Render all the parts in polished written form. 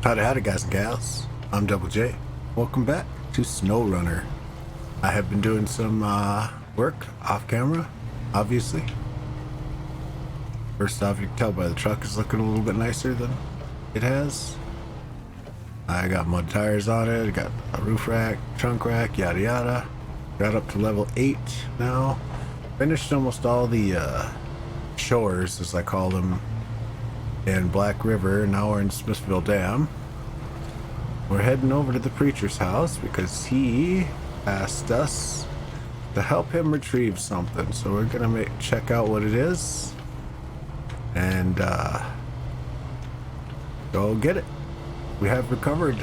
Howdy guys and gals, I'm Double J. Welcome back to SnowRunner. I have been doing some work off camera, obviously. First off, you can tell by the truck is looking a little bit nicer than it has. I got mud tires on it, I got a roof rack, trunk rack, yada yada. Got up to level 8 now. Finished almost all the shores, as I call them, in Black River. Now we're in Smithville Dam. We're heading over to the preacher's house because he asked us to help him retrieve something. So we're gonna check out what it is and go get it. We have recovered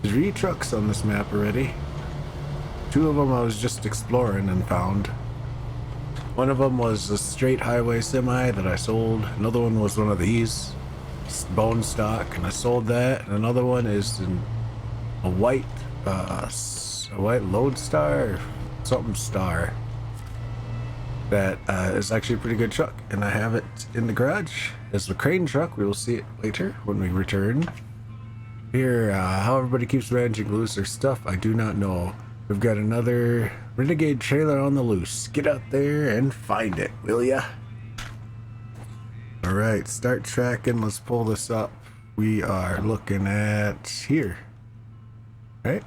3 trucks on this map already. 2 of them I was just exploring and found. One of them was a straight highway semi that I sold. Another one was one of these, bone stock, and I sold that. And another one is a white Lodestar, something star. That is actually a pretty good truck, and I have it in the garage as the crane truck. We will see it later when we return. Here, how everybody keeps managing loose their stuff, I do not know. We've got another renegade trailer on the loose. Get out there and find it, will ya? Alright, start tracking. Let's pull this up. We are looking at here. Right?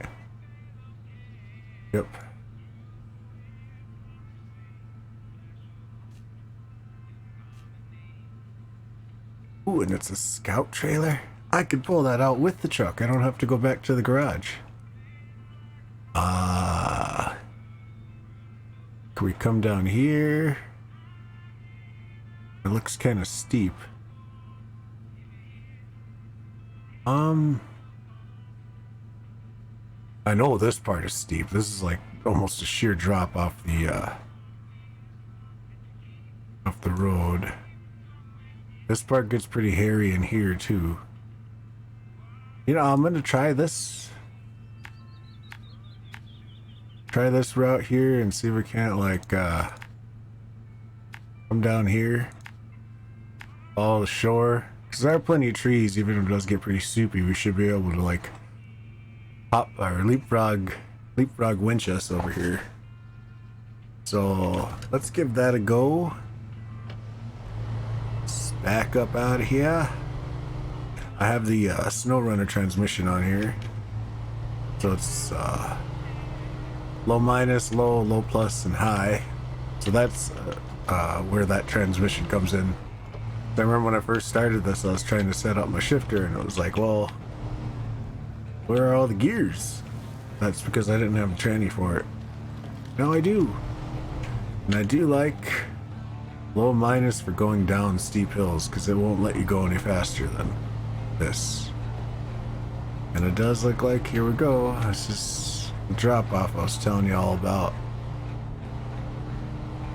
Yep. Ooh, and it's a scout trailer. I could pull that out with the truck. I don't have to go back to the garage. Can we come down here? It looks kind of steep. I know this part is steep. This is like almost a sheer drop off the road. This part gets pretty hairy in here too. You know, I'm gonna try this route here and see if we can't like come down here, follow the shore, because there are plenty of trees. Even if it does get pretty soupy, we should be able to like hop or leapfrog winch us over here. So let's give that a go. Let's back up out of here. I have the SnowRunner transmission on here, so it's low minus, low plus, and high. So that's where that transmission comes in. I remember when I first started this, I was trying to set up my shifter, and it was like, well, where are all the gears? That's because I didn't have a tranny for it. Now I do. And I do like low minus for going down steep hills, because it won't let you go any faster than this. And it does look like, here we go, this is drop off I was telling you all about.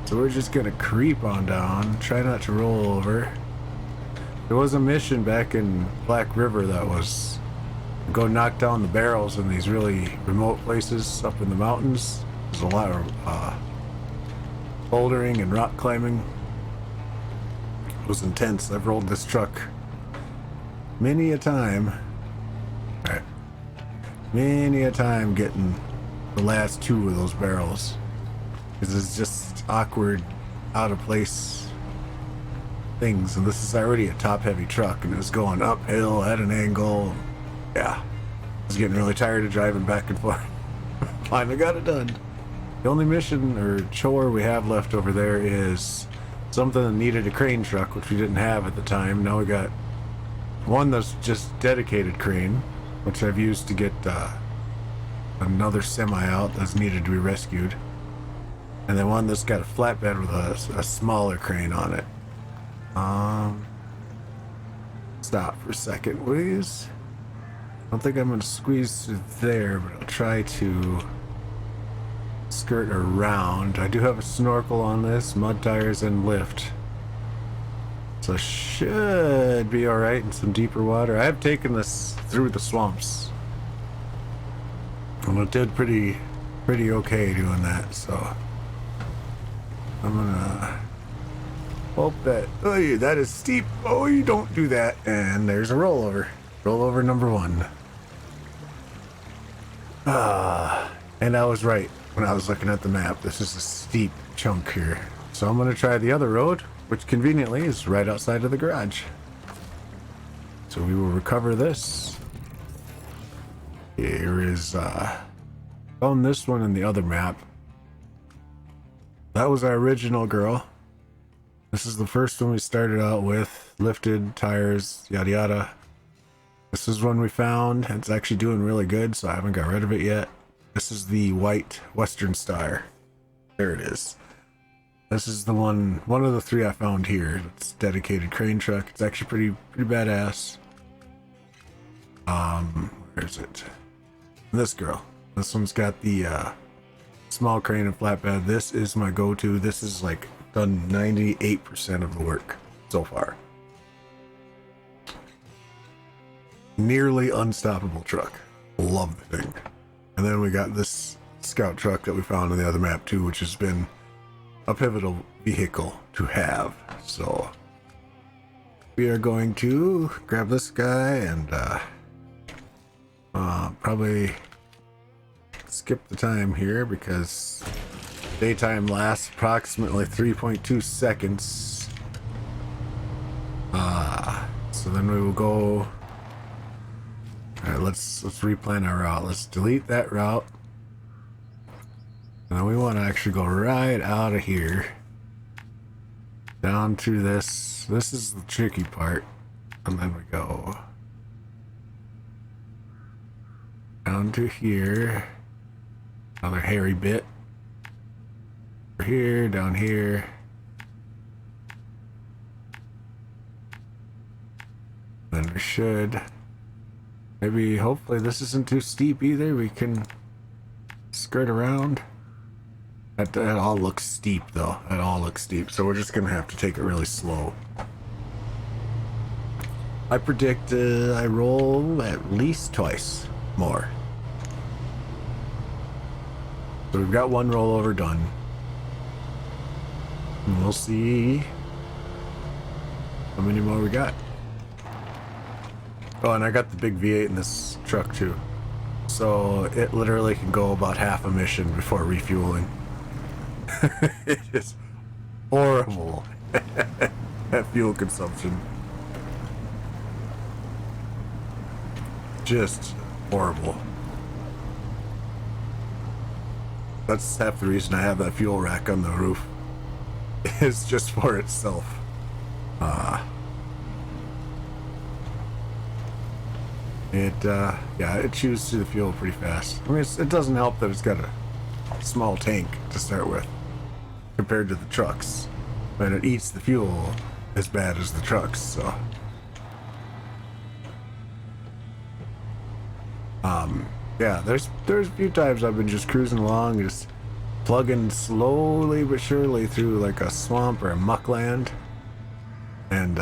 So we're just gonna creep on down, try not to roll over. There was a mission back in Black River that was go knock down the barrels in these really remote places up in the mountains. There's a lot of bouldering and rock climbing. It was intense. I've rolled this truck many a time. Alright. Many a time getting the last 2 of those barrels, because it's just awkward, out of place things. And this is already a top heavy truck, and it's going uphill at an angle. Yeah, I was getting really tired of driving back and forth. Finally got it done. The only mission or chore we have left over there is something that needed a crane truck, which we didn't have at the time. Now we got one that's just dedicated crane, which I've used to get another semi out that's needed to be rescued, and then one that's got a flatbed with a smaller crane on it. Stop for a second, please. I don't think I'm going to squeeze through there, but I'll try to skirt around. I do have a snorkel on this, mud tires, and lift. So should be alright in some deeper water. I have taken this through the swamps, and it did pretty okay doing that, so I'm gonna hope that, oh, that is steep. Oh, you don't do that. And there's a rollover. Rollover number 1. And I was right when I was looking at the map. This is a steep chunk here. So I'm going to try the other road, which conveniently is right outside of the garage. So we will recover this. Here is, found this one in the other map. That was our original girl. This is the first one we started out with. Lifted, tires, yada yada. This is one we found. It's actually doing really good, so I haven't got rid of it yet. This is the white Western Star. There it is. This is the one of the 3 I found here. It's dedicated crane truck. It's actually pretty badass. Where is it? This girl. This one's got the small crane and flatbed. This is my go-to. This is like done 98% of the work so far. Nearly unstoppable truck. Love the thing. And then we got this scout truck that we found on the other map too, which has been a pivotal vehicle to have. So we are going to grab this guy and probably skip the time here because daytime lasts approximately 3.2 seconds. So then we will go. All right, let's replan our route. Let's delete that route. And then we want to actually go right out of here down to this. This is the tricky part. And then we go down to here. Another hairy bit. Over here, down here. Then we should. Maybe, hopefully this isn't too steep either. We can skirt around. That all looks steep though. That all looks steep. So we're just going to have to take it really slow. I predict I roll at least twice more. So we've got one rollover done. And we'll see how many more we got. Oh, and I got the big V8 in this truck too. So it literally can go about half a mission before refueling. It is horrible at fuel consumption. Just horrible. That's half the reason I have that fuel rack on the roof. It's just for itself. Yeah, it chews through the fuel pretty fast. I mean, it doesn't help that it's got a small tank to start with compared to the trucks, but it eats the fuel as bad as the trucks. So yeah, there's a few times I've been just cruising along, just plugging slowly but surely through like a swamp or a muckland, and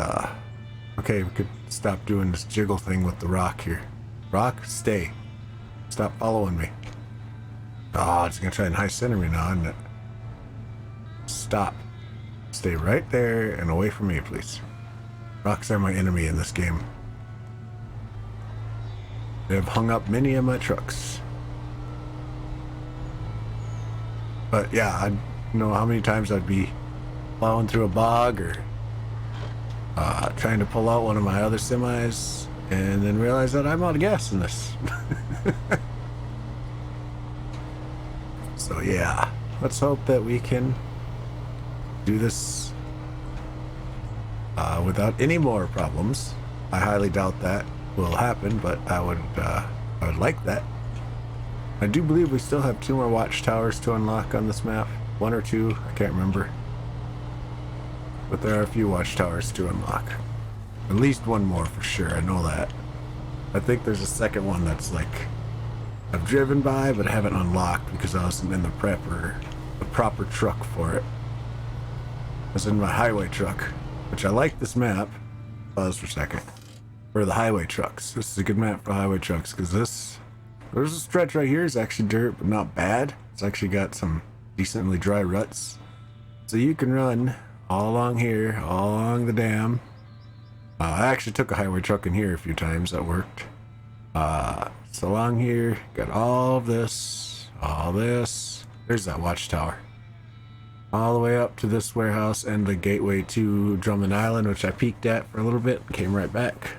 okay, we could stop doing this jiggle thing with the rock here. Rock, stay. Stop following me. Oh, it's gonna try and high center me now, isn't it? Stop. Stay right there and away from me, please. Rocks are my enemy in this game. They have hung up many of my trucks. But yeah, I don't know how many times I'd be plowing through a bog or trying to pull out one of my other semis and then realize that I'm out of gas in this. So yeah, let's hope that we can do this without any more problems. I highly doubt that will happen, but I would like that. I do believe we still have 2 more watchtowers to unlock on this map. 1 or 2, I can't remember. But there are a few watchtowers to unlock. At least 1 more for sure, I know that. I think there's a second one that's like I've driven by but haven't unlocked because I wasn't in the proper truck for it. I was in my highway truck, which I like this map. Pause for a second. For the highway trucks. This is a good map for highway trucks because there's a stretch right here is actually dirt but not bad. It's actually got some decently dry ruts. So you can run all along here, all along the dam, I actually took a highway truck in here a few times. That worked. So along here, got all this. There's that watchtower. All the way up to this warehouse and the gateway to Drummond Island, which I peeked at for a little bit and came right back.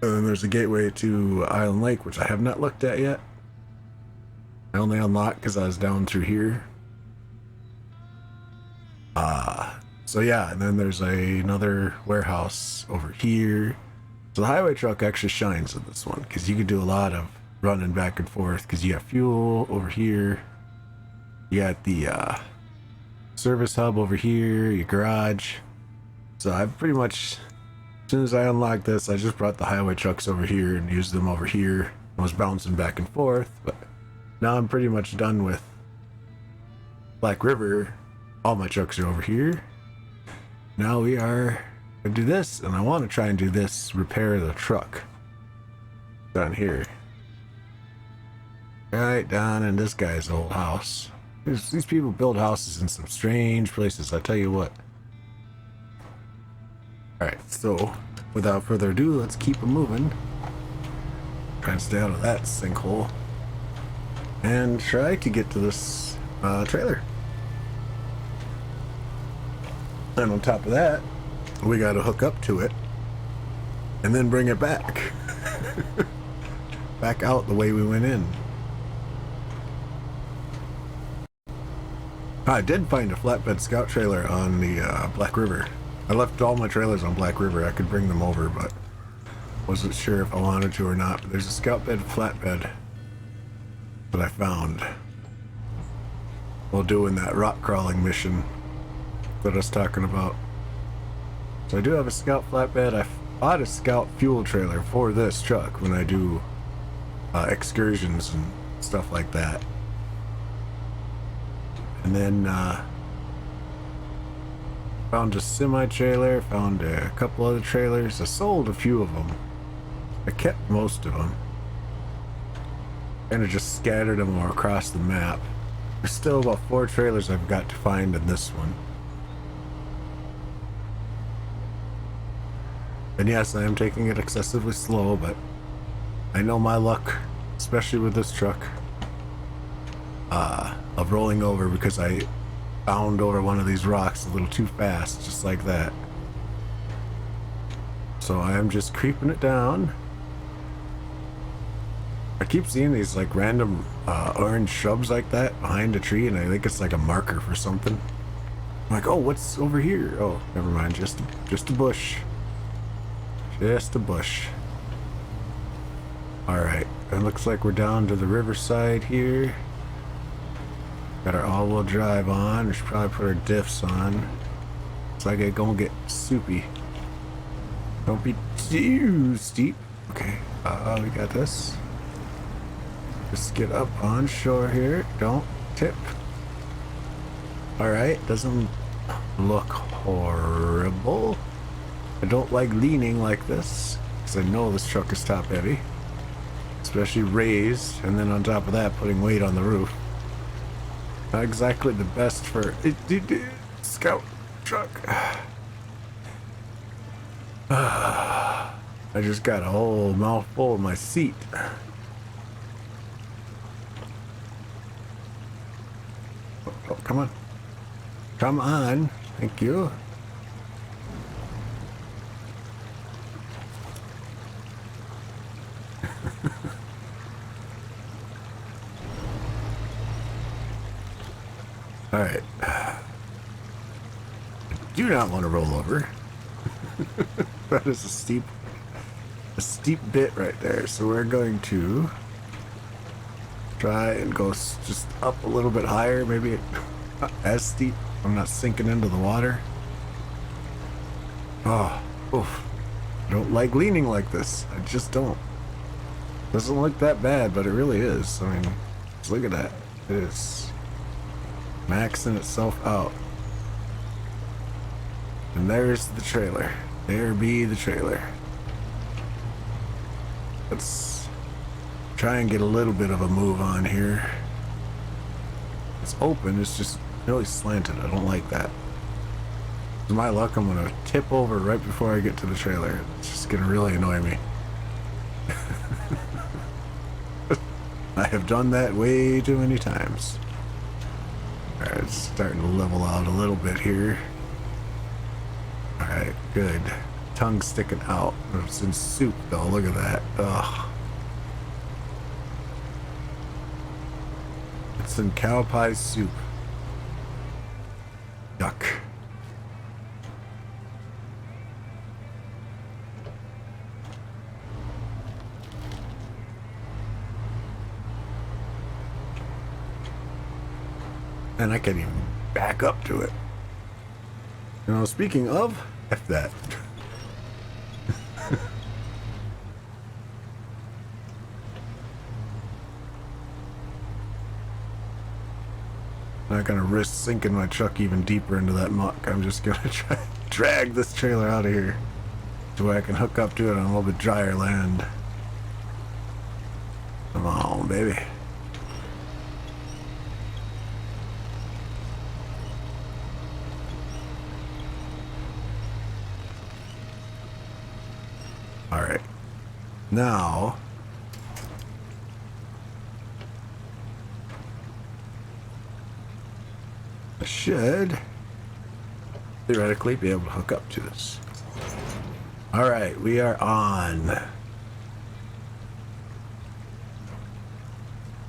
And then there's a gateway to Island Lake, which I have not looked at yet. I only unlocked because I was down through here. So yeah, and then there's another warehouse over here. So the highway truck actually shines in this one because you can do a lot of running back and forth because you got fuel over here. You got the service hub over here, your garage. So I pretty much, as soon as I unlocked this, I just brought the highway trucks over here and used them over here. I was bouncing back and forth, but now I'm pretty much done with Black River. All my trucks are over here. Now we are gonna do this, and I want to try and do this, repair the truck down here. Right down in this guy's old house. These people build houses in some strange places, I tell you what. Alright, so without further ado, let's keep them moving. Try and stay out of that sinkhole. And try to get to this trailer. And on top of that, we got to hook up to it and then bring it back. Back out the way we went in. I did find a flatbed scout trailer on the Black River. I left all my trailers on Black River. I could bring them over, but wasn't sure if I wanted to or not. But there's a scout bed flatbed that I found while doing that rock crawling mission that I was talking about. So I do have a scout flatbed. I bought a scout fuel trailer for this truck when I do excursions and stuff like that. And then found a semi trailer, found a couple other trailers. I sold a few of them. I kept most of them. Kind of just scattered them across the map. There's still about 4 trailers I've got to find in this one. And yes, I am taking it excessively slow, but I know my luck, especially with this truck, of rolling over because I bound over one of these rocks a little too fast, just like that. So I am just creeping it down. I keep seeing these like random orange shrubs like that behind a tree, and I think it's like a marker for something. I'm like, oh, what's over here? Oh, never mind, just a bush. Just a bush. Alright, it looks like we're down to the riverside here. Got our all-wheel drive on. We should probably put our diffs on. It's like it's gonna get soupy. Don't be too steep. Okay, we got this. Just get up on shore here. Don't tip. Alright, doesn't look horrible. I don't like leaning like this, because I know this truck is top heavy. Especially raised, and then on top of that, putting weight on the roof. Not exactly the best for scout truck. I just got a whole mouthful of my seat. Oh, come on. Come on. Thank you. Alright. I do not want to roll over. That is a steep bit right there. So we're going to try and go just up a little bit higher. Maybe not as steep. I'm not sinking into the water. Oh, oof. I don't like leaning like this. I just don't. Doesn't look that bad, but it really is. I mean, just look at that. It is maxing itself out. And there's the trailer. There be the trailer. Let's try and get a little bit of a move on here. It's open, it's just really slanted. I don't like that. With my luck, I'm gonna tip over right before I get to the trailer. It's just gonna really annoy me. I have done that way too many times. Alright, it's starting to level out a little bit here. Alright, good. Tongue sticking out. It's in soup though, look at that. Ugh. It's in cow pie soup. Yuck. And I can't even back up to it. You know, speaking of, F that. Not gonna risk sinking my truck even deeper into that muck. I'm just gonna try to drag this trailer out of here to where I can hook up to it on a little bit drier land. Come on, baby. Alright. Now I should theoretically be able to hook up to this. Alright, we are on.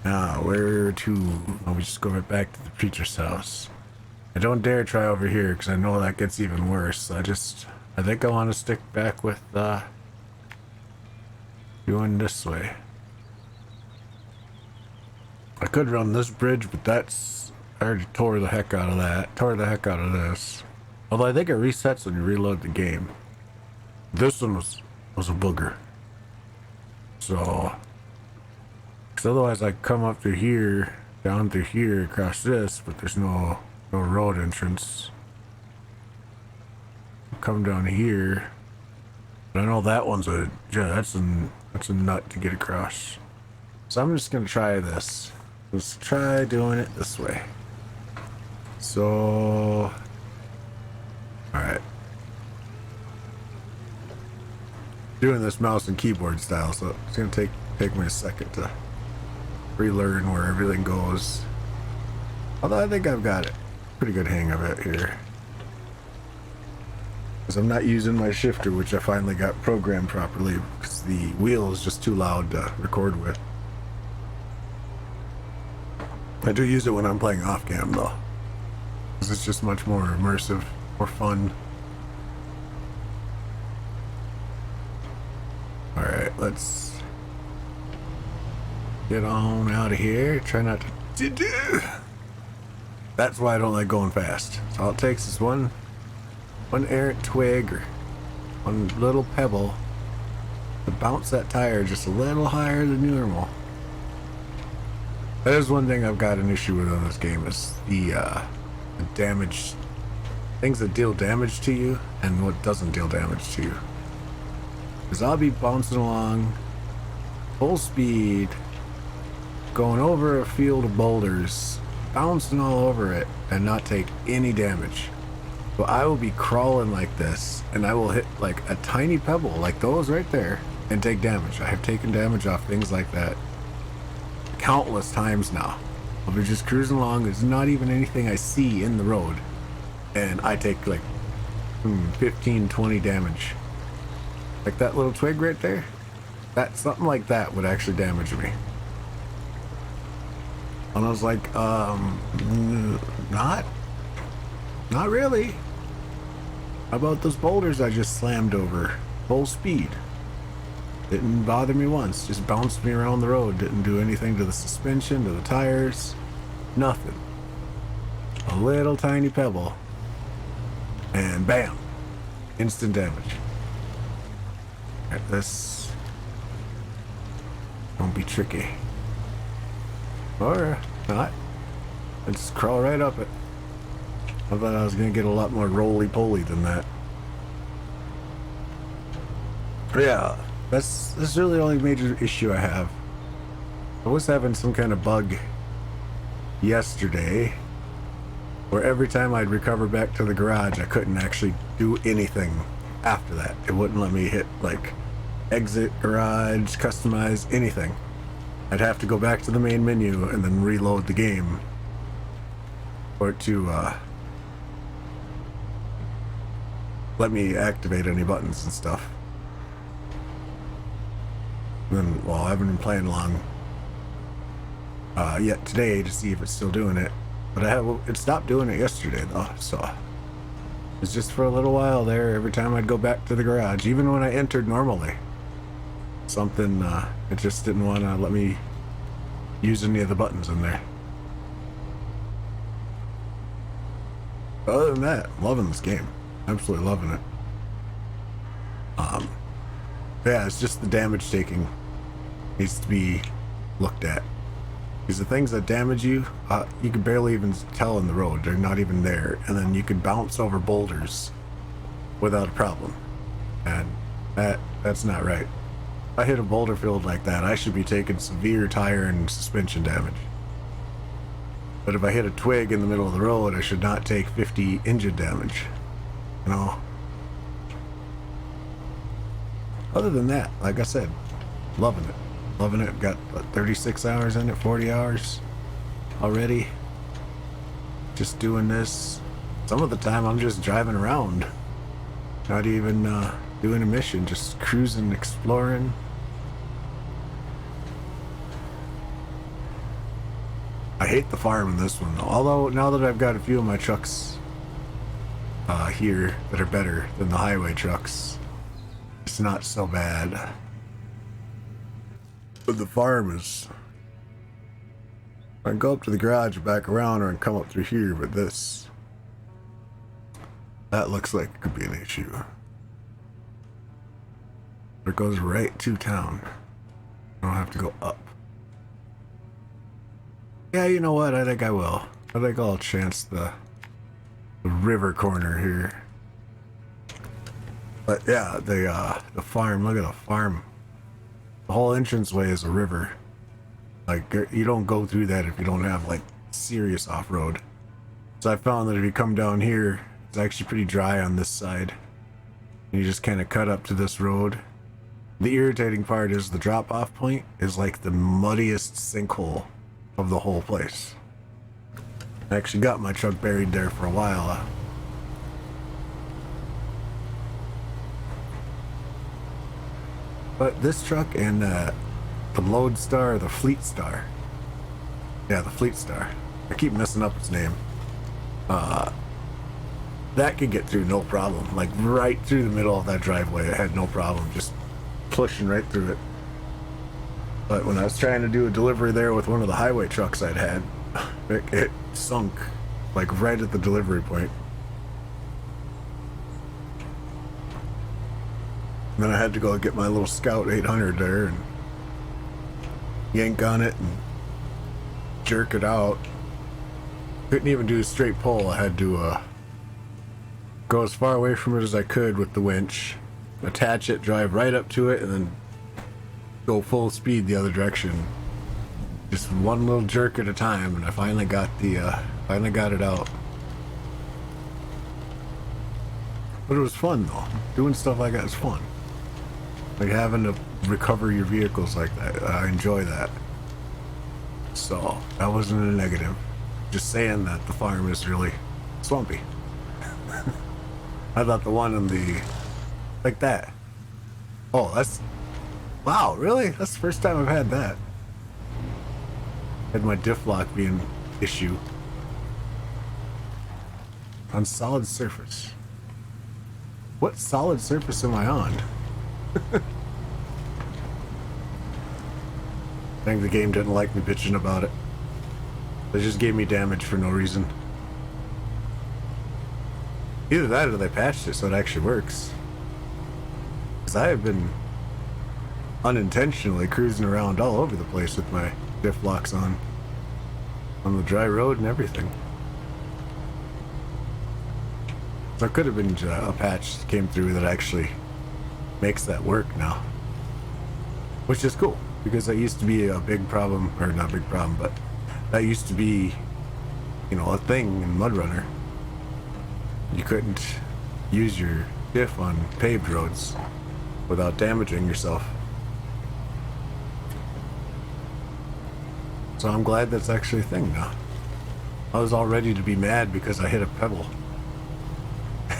Now, where to? Oh, we just go right back to the preacher's house. I don't dare try over here because I know that gets even worse. I think I want to stick back with going this way. I could run this bridge, but I already tore the heck out of that. Tore the heck out of this. Although I think it resets when you reload the game. This one was a booger. So, because otherwise I come up through here, down through here, across this, but there's no road entrance. Come down here. But I know that one's that's a nut to get across. So I'm just gonna try this. Let's try doing it this way. So, alright. Doing this mouse and keyboard style, so it's gonna take me a second to relearn where everything goes. Although I think I've got it. Pretty good hang of it here. Because I'm not using my shifter, which I finally got programmed properly, because the wheel is just too loud to record with. I do use it when I'm playing off cam though. Because it's just much more immersive, more fun. Alright, let's get on out of here. Try not to... That's why I don't like going fast. So all it takes is one errant twig or one little pebble to bounce that tire just a little higher than normal. That is one thing I've got an issue with on this game, is the damage, things that deal damage to you and what doesn't deal damage to you. Because I'll be bouncing along full speed, going over a field of boulders, bouncing all over it and not take any damage. So I will be crawling like this and I will hit like a tiny pebble like those right there and take damage. I have taken damage off things like that countless times now. I'll be just cruising along, there's not even anything I see in the road, and I take like 15, 20 damage. Like that little twig right there, something like that would actually damage me. And I was like, not really. How about those boulders I just slammed over full speed? Didn't bother me once, just bounced me around the road, didn't do anything to the suspension, to the tires, nothing. A little tiny pebble, and bam, instant damage. Alright, this don't be tricky. Or not. I just crawl right up it. I thought I was gonna get a lot more roly-poly than that. But yeah, that's really the only major issue I have. I was having some kind of bug yesterday where every time I'd recover back to the garage, I couldn't actually do anything after that. It wouldn't let me hit like exit garage, customize, anything. I'd have to go back to the main menu and then reload the game for it to let me activate any buttons and stuff. And then, well, I haven't been playing long yet today to see if it's still doing it, but it stopped doing it yesterday though, so it's just for a little while there. Every time I'd go back to the garage, even when I entered normally, something it just didn't want to let me use any of the buttons in there. But other than that, I'm loving this game. Absolutely loving it. Yeah, it's just the damage taking needs to be looked at, because the things that damage you, you can barely even tell in the road. They're not even there, and then you can bounce over boulders without a problem, and that's not right. If I hit a boulder field like that, I should be taking severe tire and suspension damage. But if I hit a twig in the middle of the road, I should not take 50 engine damage. You know? Other than that, like I said, loving it. Loving it. Got 36 hours in it, 40 hours already. Just doing this. Some of the time I'm just driving around. Not even doing a mission, just cruising, exploring. I hate the farm in this one, although now that I've got a few of my trucks here that are better than the highway trucks, it's not so bad. But the farm is... I can go up to the garage and back around, or I can come up through here, but this... that looks like it could be an issue. It goes right to town. I don't have to go up. Yeah, you know what? I think I will. I think I'll chance the river corner here. But yeah, the farm. Look at the farm. The whole entranceway is a river. Like, you don't go through that if you don't have like serious off-road. So I found that if you come down here, it's actually pretty dry on this side. And you just kind of cut up to this road. The irritating part is the drop-off point is like the muddiest sinkhole of the whole place. I actually got my truck buried there for a while. But this truck and the Lodestar, the Fleet Star. Yeah, the Fleet Star. I keep messing up its name. That could get through no problem. Like right through the middle of that driveway, it had no problem. Just pushing right through it. But when I was trying to do a delivery there with one of the highway trucks I'd had, it sunk like right at the delivery point. And then I had to go get my little Scout 800 there and yank on it and jerk it out. Couldn't even do a straight pull. I had to go as far away from it as I could with the winch, attach it, drive right up to it, and then go full speed the other direction. Just one little jerk at a time, and I finally got it out. But it was fun though. Doing stuff like that is fun. Like having to recover your vehicles like that. I enjoy that. So that wasn't a negative. Just saying that the farm is really swampy. I thought the one in the like that. Oh, that's wow, really? That's the first time I've had that. Had my diff lock being issue. On solid surface. What solid surface am I on? I think the game didn't like me bitching about it. They just gave me damage for no reason. Either that or they patched it so it actually works. Because I have been unintentionally cruising around all over the place with my diff locks on the dry road and everything. So it could have been a patch that came through that actually makes that work now, which is cool, because that used to be a big problem, or not a big problem, but that used to be you know, a thing in MudRunner. You couldn't use your diff on paved roads without damaging yourself. So I'm glad that's actually a thing now. I was all ready to be mad because I hit a pebble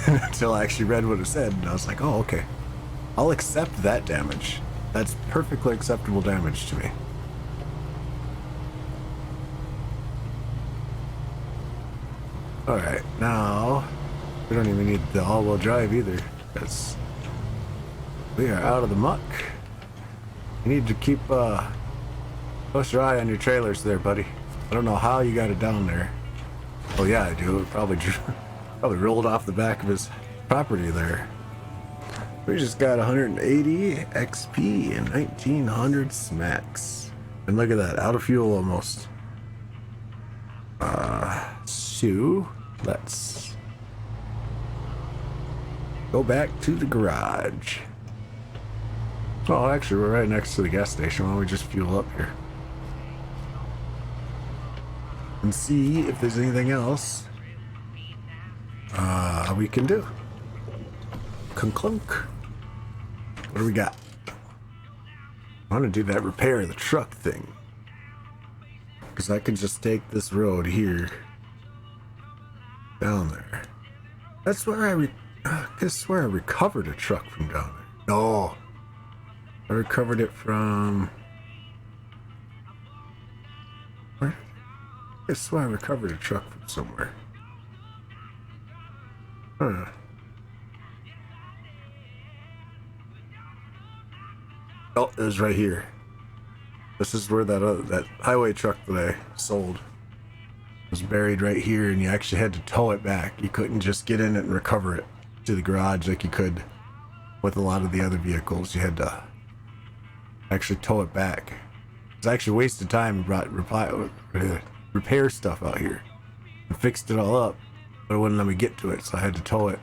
until I actually read what it said, and I was like, oh, okay. I'll accept that damage. That's perfectly acceptable damage to me. Alright, now we don't even need the all-wheel drive either, because we are out of the muck. You need to keep close your eye on your trailers there, buddy. I don't know how you got it down there. Oh yeah, I do. It probably rolled off the back of his property there. We just got 180 XP and 1900 smacks. And look at that, out of fuel almost. So let's go back to the garage. Oh, actually, we're right next to the gas station. Why don't we just fuel up here and see if there's anything else we can do. Clunk. What do we got? I want to do that repair the truck thing, because I can just take this road here down there. That's where I swear I recovered a truck from down there. No, I recovered it from where? I swear I recovered a truck from somewhere. Huh. Oh, it was right here. This is where that highway truck that I sold was buried right here, and you actually had to tow it back. You couldn't just get in it and recover it to the garage like you could with a lot of the other vehicles. You had to actually tow it back. It's actually wasted time and brought repair stuff out here and fixed it all up, but it wouldn't let me get to it, so I had to tow it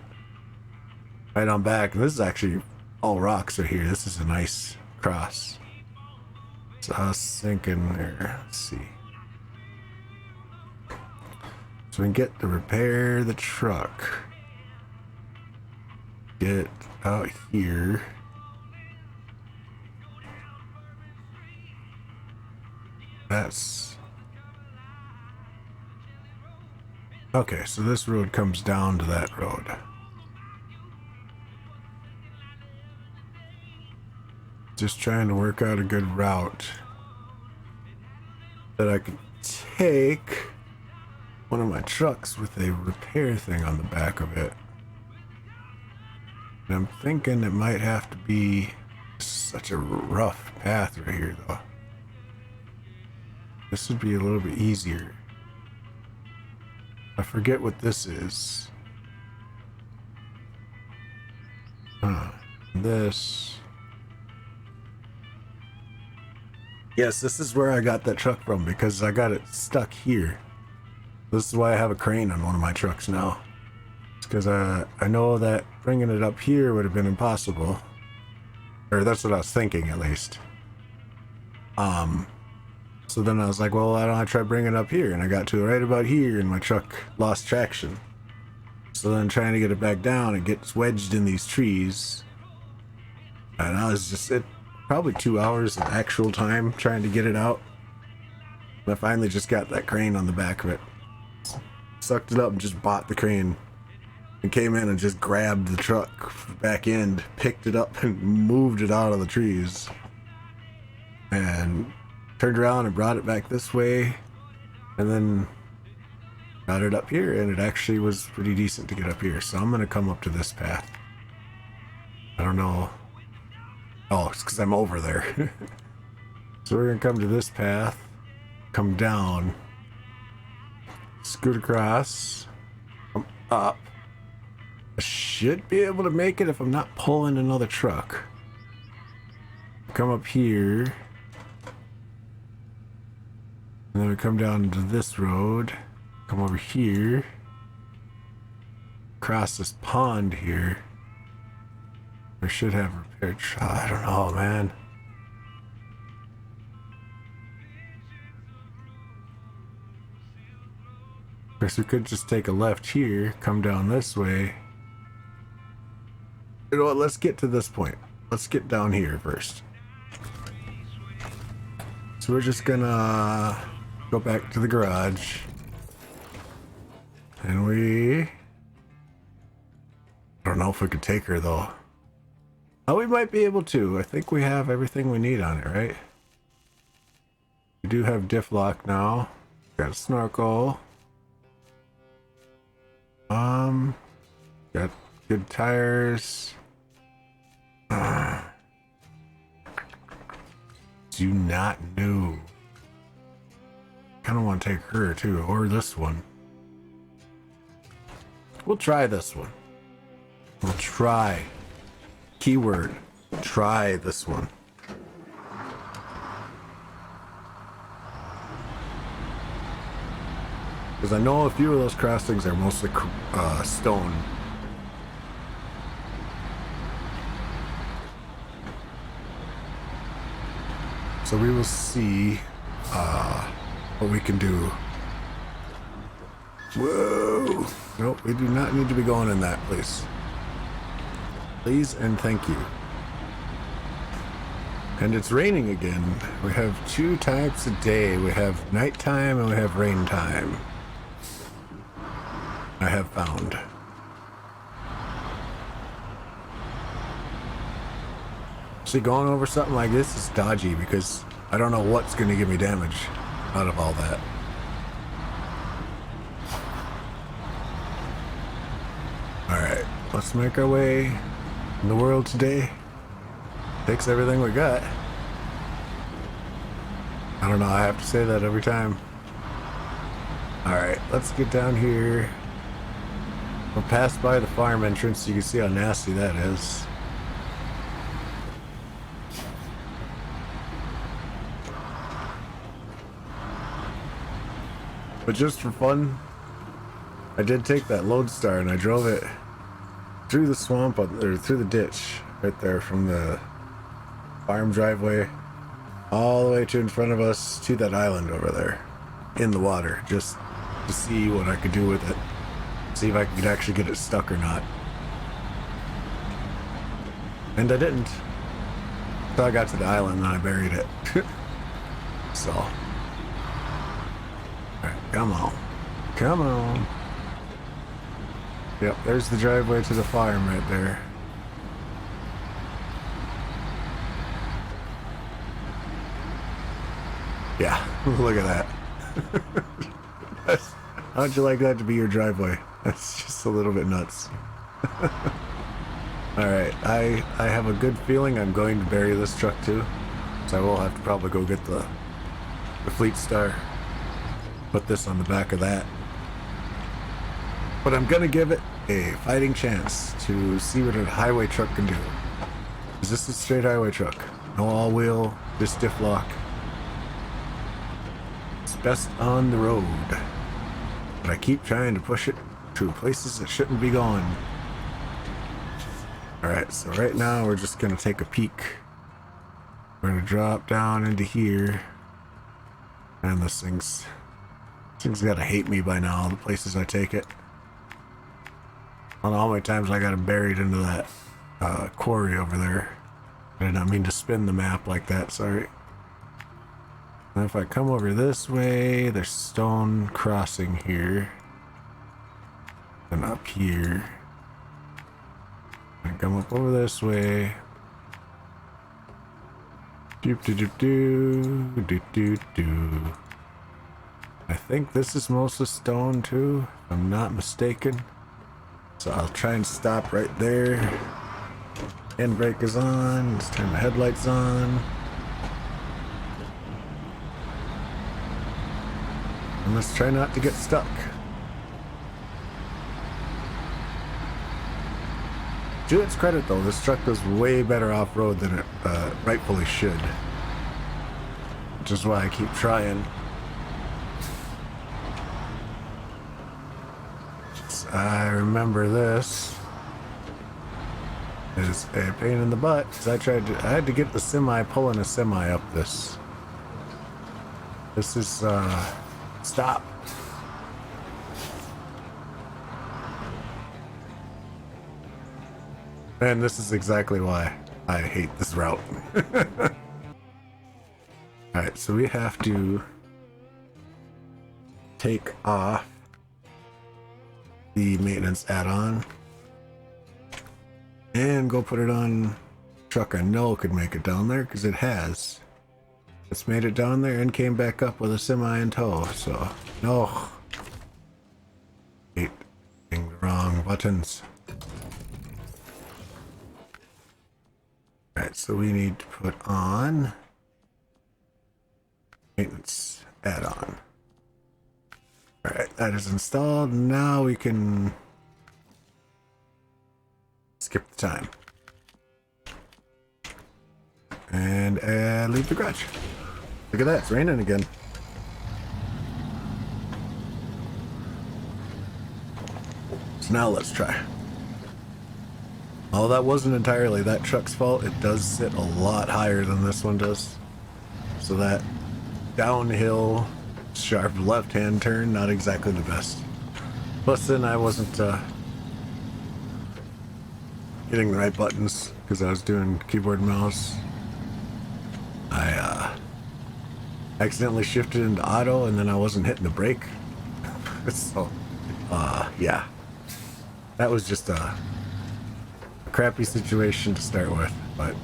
right on back. And this is actually all rocks right here. This is a nice cross. So I was thinking there, let's see. So we can get to repair the truck. Get out here. That's okay, so this road comes down to that road. Just trying to work out a good route that I could take one of my trucks with a repair thing on the back of it. And I'm thinking it might have to be such a rough path right here, though. This would be a little bit easier. I forget what this is. This. Yes, this is where I got that truck from, because I got it stuck here. This is why I have a crane on one of my trucks now. It's because I know that bringing it up here would have been impossible. Or that's what I was thinking, at least. So then I was like, well, why don't I try bringing it up here? And I got to it right about here, and my truck lost traction. So then trying to get it back down, it gets wedged in these trees. And I was just... probably 2 hours of actual time trying to get it out. And I finally just got that crane on the back of it. Sucked it up and just bought the crane. And came in and just grabbed the truck back end, picked it up and moved it out of the trees. And turned around and brought it back this way. And then got it up here, and it actually was pretty decent to get up here. So I'm going to come up to this path. I don't know. Oh, it's because I'm over there. So we're going to come to this path, come down, scoot across, come up. I should be able to make it if I'm not pulling another truck. Come up here. And then we come down to this road, come over here, cross this pond here. I should have repaired. I don't know, man. Guess we could just take a left here, come down this way. You know what, let's get to this point. Let's get down here first. So we're just gonna go back to the garage. And I don't know if we could take her though. Oh, we might be able to. I think we have everything we need on it, right? We do have diff lock now. Got a snorkel. Got good tires. Do not know. Kind of want to take her too, or this one. We'll try this one. We'll try. Keyword. Try this one. Because I know a few of those crossings are mostly stone. So we will see what we can do. Whoa! Nope, we do not need to be going in that, please. Please and thank you. And it's raining again. We have 2 types a day. We have nighttime and we have rain time. I have found. See, going over something like this is dodgy because I don't know what's going to give me damage out of all that. Alright, let's make our way in the world today. Fix everything we got. I don't know, I have to say that every time. Alright, let's get down here. We'll pass by the farm entrance. You can see how nasty that is. But just for fun, I did take that Lodestar and I drove it through the swamp, or through the ditch right there from the farm driveway all the way to in front of us to that island over there in the water, just to see what I could do with it. See if I could actually get it stuck or not. And I didn't. So I got to the island and I buried it. So. Alright, come on. Come on. Yep, there's the driveway to the farm right there. Yeah, look at that. How'd you like that to be your driveway? That's just a little bit nuts. Alright, I have a good feeling I'm going to bury this truck too. So I will have to probably go get the Fleet Star. Put this on the back of that. But I'm gonna give it a fighting chance to see what a highway truck can do. Is this a straight highway truck? No all-wheel, just diff lock. It's best on the road. But I keep trying to push it to places that shouldn't be going. Alright, so right now we're just gonna take a peek. We're gonna drop down into here. And this thing's gotta hate me by now, the places I take it. I don't know how many times I got it buried into that quarry over there. I did not mean to spin the map like that, sorry. And if I come over this way, there's stone crossing here. And up here. I come up over this way. Doop doop doop doop doop doop doop. I think this is mostly stone too, if I'm not mistaken. So I'll try and stop right there. Handbrake is on. Let's turn the headlights on. And let's try not to get stuck. To its credit though, this truck goes way better off-road than it rightfully should. Which is why I keep trying. I remember this is a pain in the butt because I had to get the semi pulling a semi up this. This is stop. And this is exactly why I hate this route. Alright, so we have to take off the maintenance add-on and go put it on truck I know could make it down there, because it has. It's made it down there and came back up with a semi in tow, so no. Hate hitting the wrong buttons. Alright, so we need to put on maintenance add-on. Alright, that is installed. Now we can skip the time. And leave the garage. Look at that, it's raining again. So now let's try. Oh, that wasn't entirely that truck's fault. It does sit a lot higher than this one does. So that downhill, sharp left-hand turn, not exactly the best. Plus then I wasn't hitting the right buttons because I was doing keyboard and mouse. I accidentally shifted into auto and then I wasn't hitting the brake. So, yeah. That was just a crappy situation to start with, but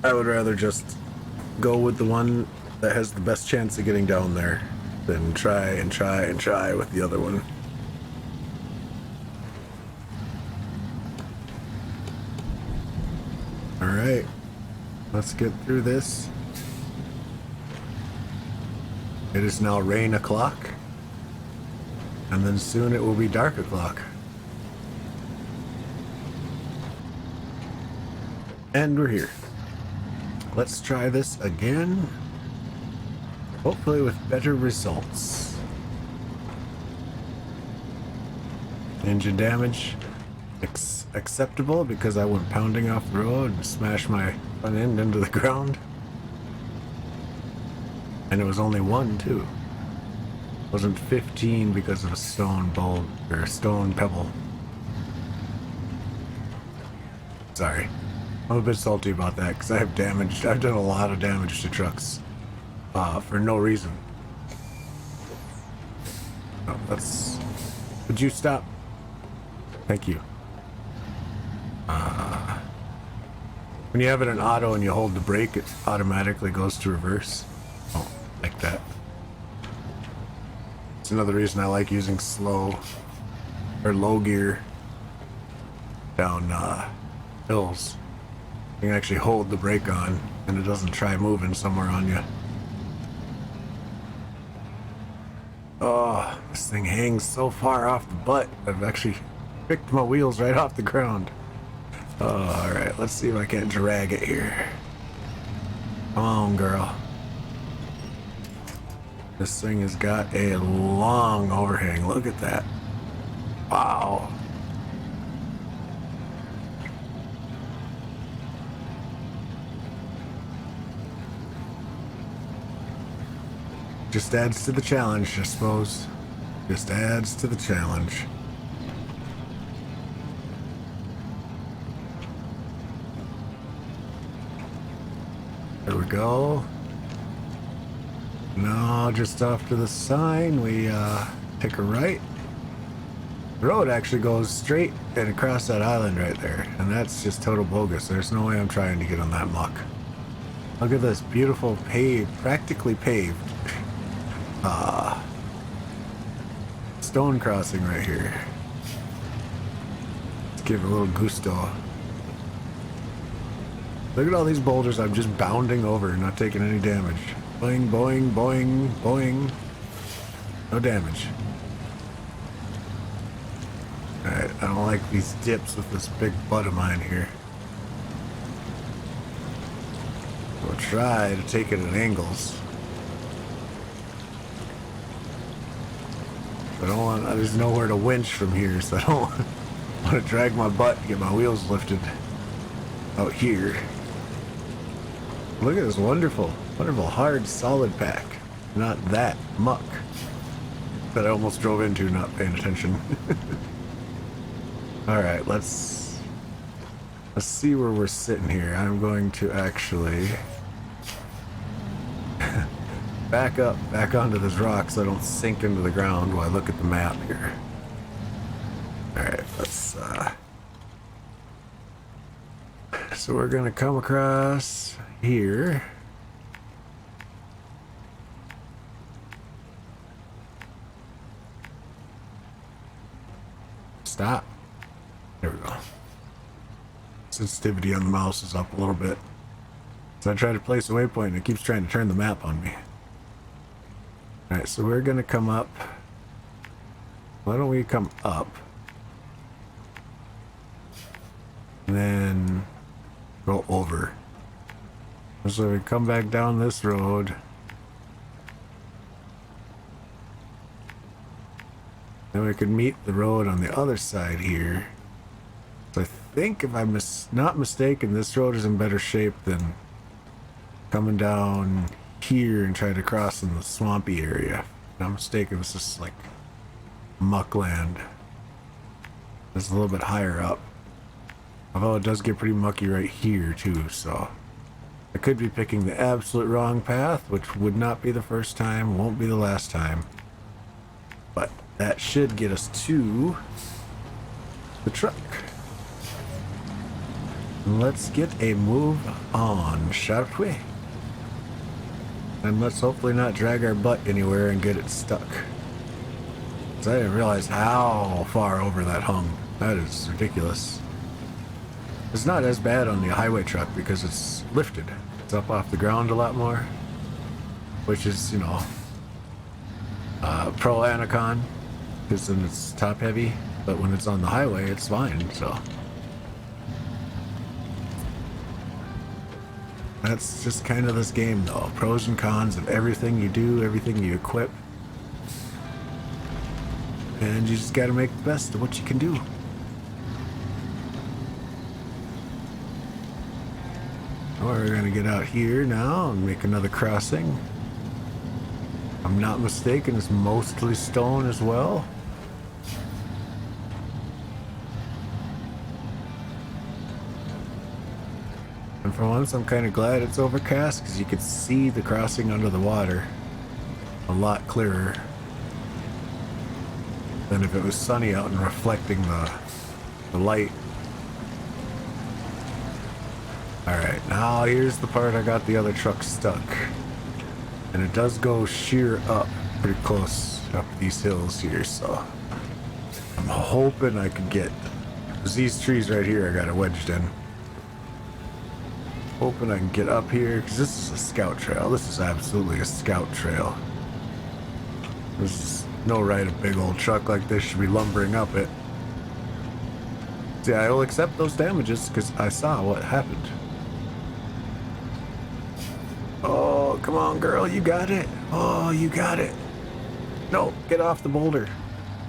I would rather just go with the one that has the best chance of getting down there than try and try and try with the other one. Alright, let's get through this. It is now rain o'clock, and then soon it will be dark o'clock. And we're here. Let's try this again. Hopefully with better results. Engine damage acceptable because I went pounding off the road and smashed my front end into the ground. And it was only one too. It wasn't 15 because of a stone bolt or a stone pebble. Sorry. I'm a bit salty about that because I've done a lot of damage to trucks for no reason. Oh, would you stop? Thank you. When you have it in auto and you hold the brake, it automatically goes to reverse. Oh, like that. It's another reason I like using slow or low gear down hills. You can actually hold the brake on and it doesn't try moving somewhere on you. Oh, this thing hangs so far off the butt. I've actually picked my wheels right off the ground. Oh, alright, let's see if I can't drag it here. Come on, girl. This thing has got a long overhang. Look at that. Wow. Just adds to the challenge, I suppose. Just adds to the challenge. There we go. Now, just off to the sign, we take a right. The road actually goes straight and across that island right there, and that's just total bogus. There's no way I'm trying to get on that muck. Look at this beautiful paved, practically paved stone crossing right here. Let's give it a little gusto. Look at all these boulders I'm just bounding over, not taking any damage. Boing, boing, boing, boing. No damage. Alright, I don't like these dips with this big butt of mine here. We'll try to take it at angles. There's nowhere to winch from here, so I don't want to drag my butt and get my wheels lifted out here. Look at this wonderful, wonderful hard solid pack. Not that muck that I almost drove into not paying attention. Alright, let's Let's see where we're sitting here. I'm going to actually back onto this rock so I don't sink into the ground while I look at the map here. Alright, let's so we're gonna come across here. Stop. There we go. Sensitivity on the mouse is up a little bit. So I try to place a waypoint and it keeps trying to turn the map on me. Alright, so we're gonna come up. Why don't we come up? And then go over. So we come back down this road. Then we could meet the road on the other side here. So I think if I'm not mistaken, this road is in better shape than coming down here and trying to cross in the swampy area. If I'm not mistaken, this is like muckland. It's a little bit higher up. Although it does get pretty mucky right here too, so I could be picking the absolute wrong path, which would not be the first time, won't be the last time. But that should get us to the truck. Let's get a move on, shall we? And let's hopefully not drag our butt anywhere and get it stuck. Because I didn't realize how far over that hung. That is ridiculous. It's not as bad on the highway truck because it's lifted. It's up off the ground a lot more. Which is, you know, pro Anacon. Because then it's top heavy. But when it's on the highway, it's fine, so. That's just kind of this game though. Pros and cons of everything you do, everything you equip. And you just gotta make the best of what you can do. We're gonna get out here now and make another crossing. If I'm not mistaken, it's mostly stone as well. And for once, I'm kind of glad it's overcast because you could see the crossing under the water a lot clearer than if it was sunny out and reflecting the light. Alright, now here's the part I got the other truck stuck. And it does go sheer up pretty close up these hills here, so I'm hoping I can get these trees right here I got it wedged in. Hoping I can get up here, because this is a scout trail. This is absolutely a scout trail. There's no right a big old truck like this should be lumbering up it. See, I will accept those damages because I saw what happened. Oh, come on, girl, you got it. Oh, you got it. No, get off the boulder.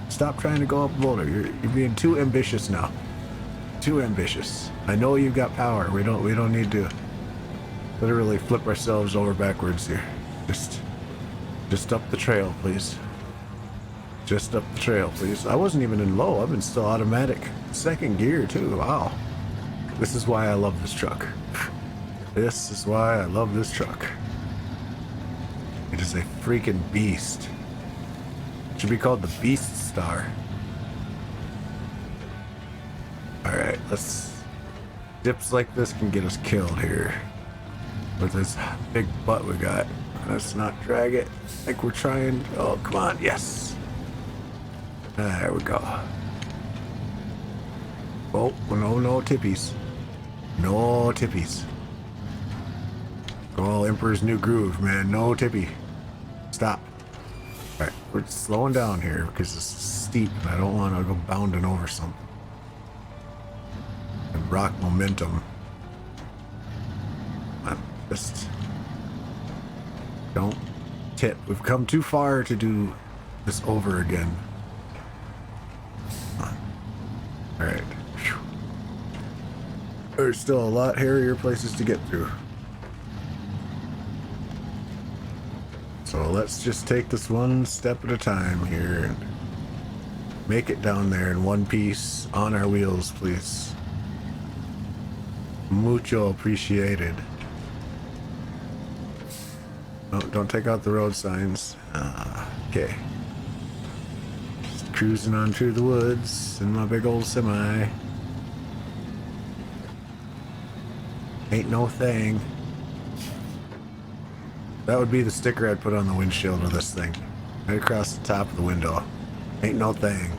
Stop trying to go up the boulder. You're being too ambitious now. Too ambitious. I know you've got power. We don't need to literally flip ourselves over backwards here. Just up the trail, please. Just up the trail, please. I wasn't even in low. I've been still automatic. Second gear too. Wow. This is why I love this truck. This is why I love this truck. It is a freaking beast. It should be called the Beast Star. Alright, dips like this can get us killed here. With this big butt we got. Let's not drag it like we're trying. Oh, come on, yes. There we go. Oh, no tippies. No tippies. Go all Emperor's New Groove, man. No tippy. Stop. Alright, we're slowing down here because this is steep and I don't want to go bounding over something. And rock momentum. Just don't tip. We've come too far to do this over again. Alright. There's still a lot hairier places to get through. So let's just take this one step at a time here and make it down there in one piece on our wheels, please. Mucho appreciated. Oh, don't take out the road signs. Okay. Just cruising on through the woods in my big old semi. Ain't no thing. That would be the sticker I'd put on the windshield of this thing. Right across the top of the window. Ain't no thing.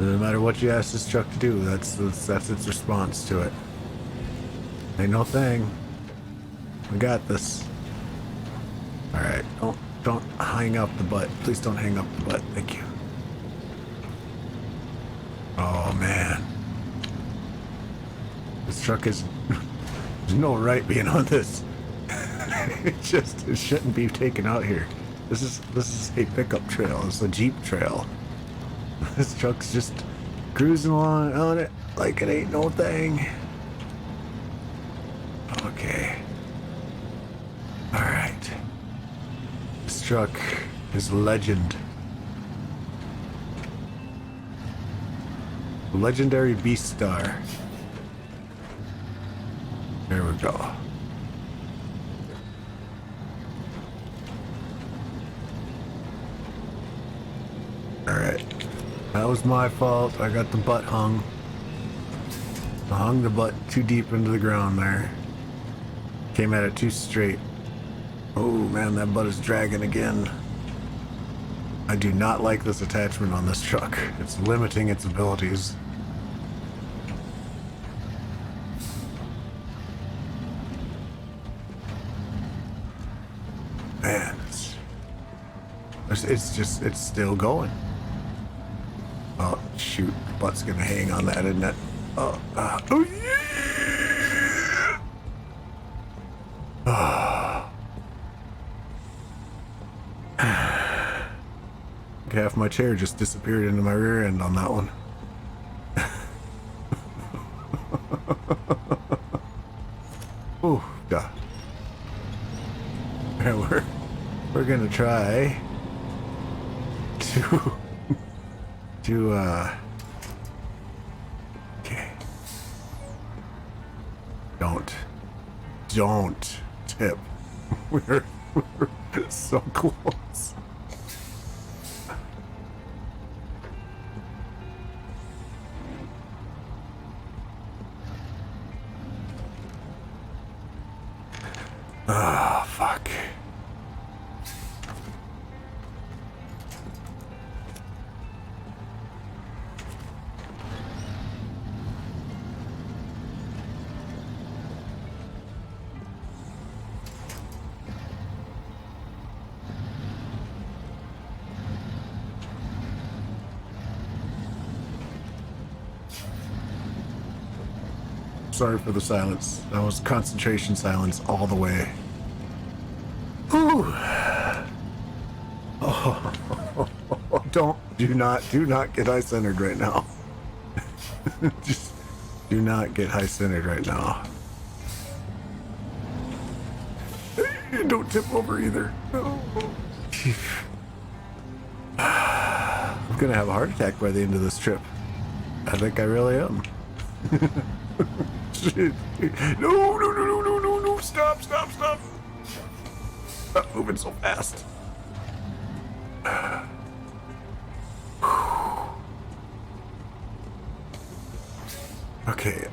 No matter what you ask this truck to do, that's its response to it. Ain't no thing. We got this. Alright, don't hang up the butt. Please don't hang up the butt. Thank you. Oh man. This truck is there's no right being on this. It shouldn't be taken out here. This is a pickup trail. It's a Jeep trail. This truck's just cruising along on it like it ain't no thing. Okay. Alright. This truck is legend. Legendary Beast Star. There we go. Alright. That was my fault. I got the butt hung. I hung the butt too deep into the ground there. Came at it too straight. Oh man, that butt is dragging again. I do not like this attachment on this truck. It's limiting its abilities. Man, it's still going. Oh shoot, the butt's gonna hang on that, isn't it? Oh yeah! Half my chair just disappeared into my rear end on that one. Oh, duh. We're gonna try to okay. Don't tip. We're so close. Ah, fuck. Sorry for the silence. That was concentration silence all the way. Whew. Oh, do not get high centered right now. Just do not get high centered right now. Don't tip over either. Oh. I'm gonna have a heart attack by the end of this trip. I think I really am. No, stop. Stop moving so fast. Okay,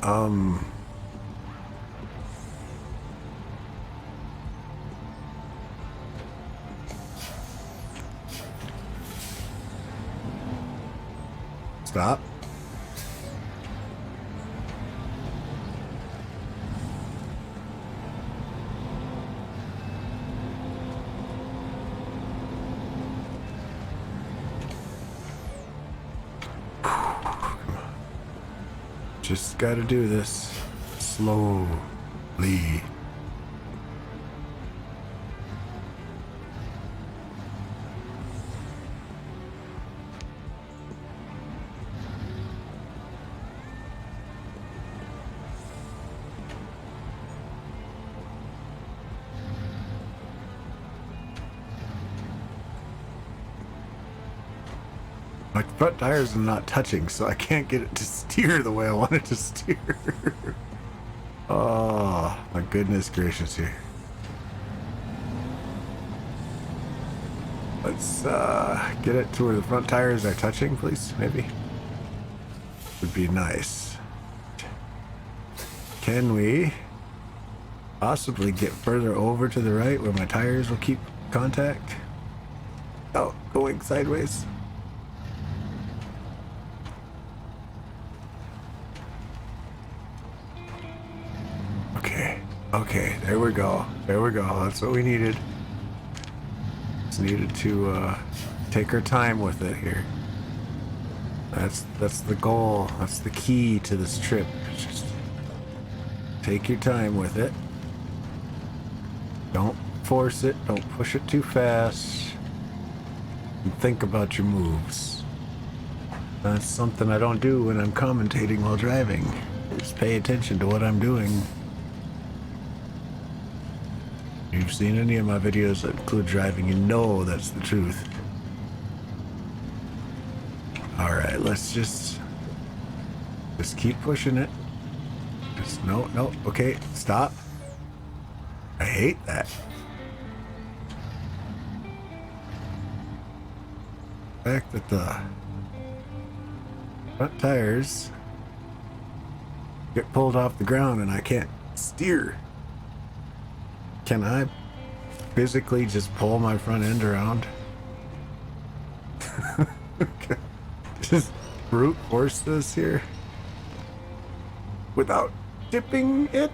stop. Just gotta do this slowly. My front tires are not touching, so I can't get it to steer the way I want it to steer. Oh, my goodness gracious here. Let's get it to where the front tires are touching, please, maybe. Would be nice. Can we possibly get further over to the right where my tires will keep contact? Oh, going sideways. Okay, there we go. There we go. That's what we needed. Just needed to take our time with it here. That's the goal. That's the key to this trip. Just take your time with it. Don't force it. Don't push it too fast. And think about your moves. That's something I don't do when I'm commentating while driving. Just pay attention to what I'm doing. If you've seen any of my videos that include driving, you know that's the truth. Alright, let's just keep pushing it. Just no, okay, stop. I hate that. The fact that the front tires get pulled off the ground and I can't steer. Can I physically just pull my front end around? Just brute force this here without tipping it?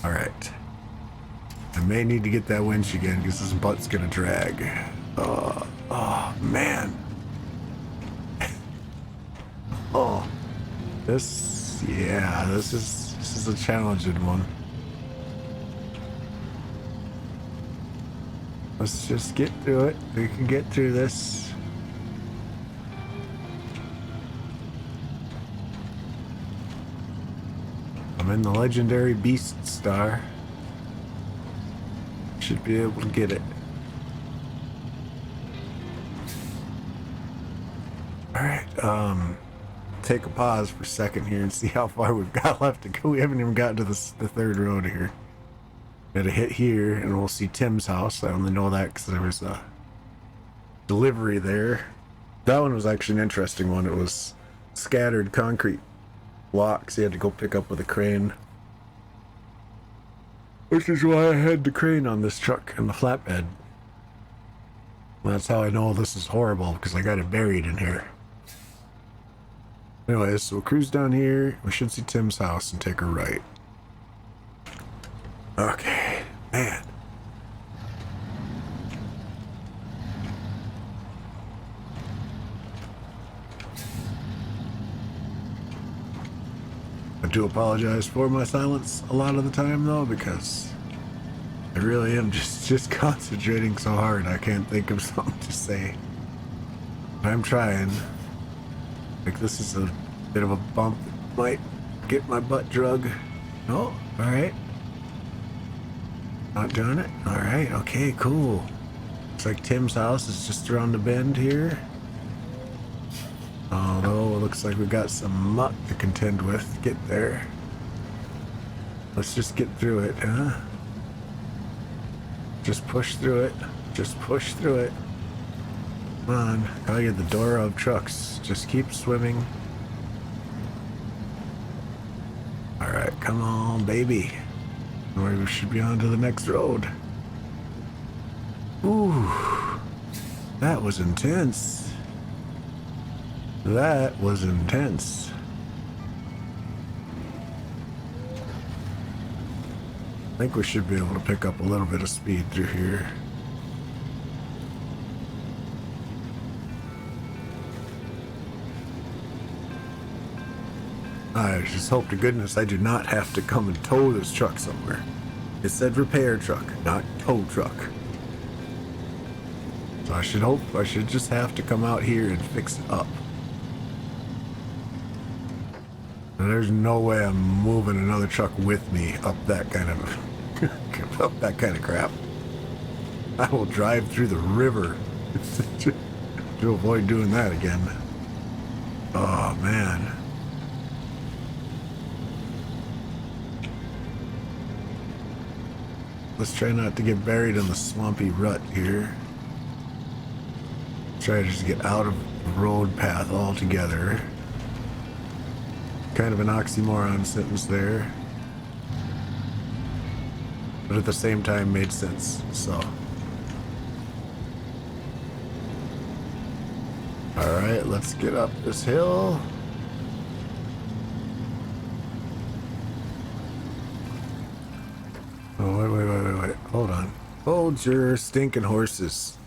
All right. I may need to get that winch again because this butt's gonna drag. Oh man. Oh, this is a challenging one. Let's just get through it. We can get through this. I'm in the legendary Beast Star. Should be able to get it. Alright, take a pause for a second here and see how far we've got left to go. We haven't even gotten to the third road here. Gotta hit here and we'll see Tim's house. I only know that because there was a delivery there. That one was actually an interesting one. It was scattered concrete blocks you had to go pick up with a crane. Which is why I had the crane on this truck and the flatbed. That's how I know this is horrible, because I got it buried in here. Anyways, so we'll cruise down here. We should see Tim's house and take a right. Okay, man. I do apologize for my silence a lot of the time, though, because I really am just concentrating so hard I can't think of something to say. I'm trying. Like, this is a bit of a bump that might get my butt drug. Oh, alright. Not doing it? Alright, okay, cool. Looks like Tim's house is just around the bend here. Although it looks like we've got some muck to contend with to get there. Let's just get through it, huh? Just push through it. Just push through it. Come on. Gotta get the door of trucks. Just keep swimming. Alright, come on, baby. We should be on to the next road. Ooh. That was intense. That was intense. I think we should be able to pick up a little bit of speed through here. I just hope to goodness I do not have to come and tow this truck somewhere. It said repair truck, not tow truck. So I should just have to come out here and fix it up. There's no way I'm moving another truck with me up that kind of up that kind of crap. I will drive through the river to avoid doing that again. Oh, man. Let's try not to get buried in the swampy rut here. Try to just get out of the road path altogether. Kind of an oxymoron sentence there. But at the same time made sense, so. Alright, let's get up this hill. Oh, wait. Hold on. Hold your stinking horses.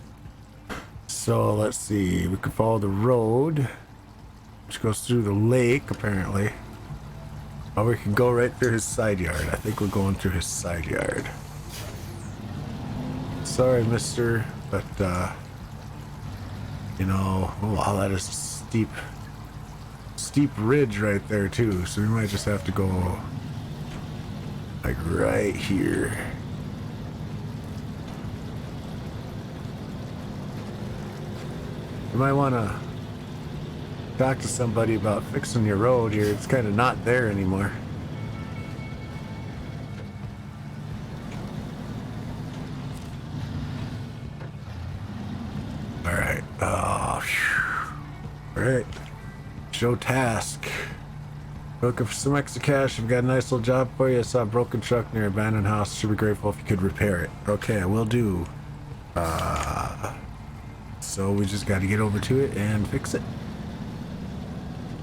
So, let's see. We can follow the road, which goes through the lake, apparently. Or we can go right through his side yard. I think we're going through his side yard. Sorry, mister, but, you know, oh, wow, that is a steep ridge right there, too. So we might just have to go, like, right here. You might want to talk to somebody about fixing your road here. It's kind of not there anymore. All right. Oh, all right. Show task. Looking for some extra cash. I've got a nice little job for you. I saw a broken truck near an abandoned house. Should be grateful if you could repair it. Okay, I will do. So we just got to get over to it and fix it.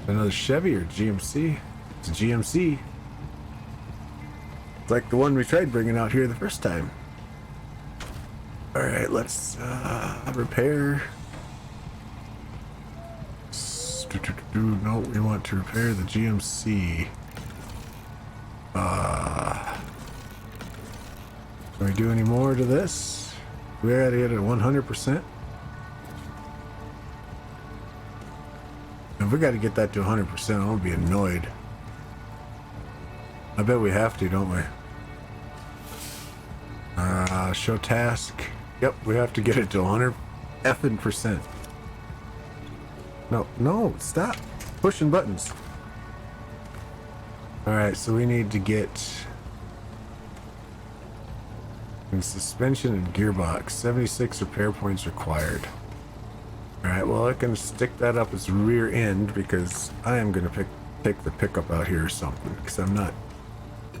Another Chevy or GMC? It's a GMC. It's like the one we tried bringing out here the first time. All right, let's repair. No, we want to repair the GMC. Can we do any more to this? We already hit it at 100%. If we got to get that to 100%, I'm gonna be annoyed. I bet we have to, don't we? Show task. Yep, we have to get it to 100 effing percent. No, stop pushing buttons. All right, so we need to get in suspension and gearbox. 76 repair points required. All right, well, I can stick that up as rear end because I am going to take the pickup out here or something because I'm not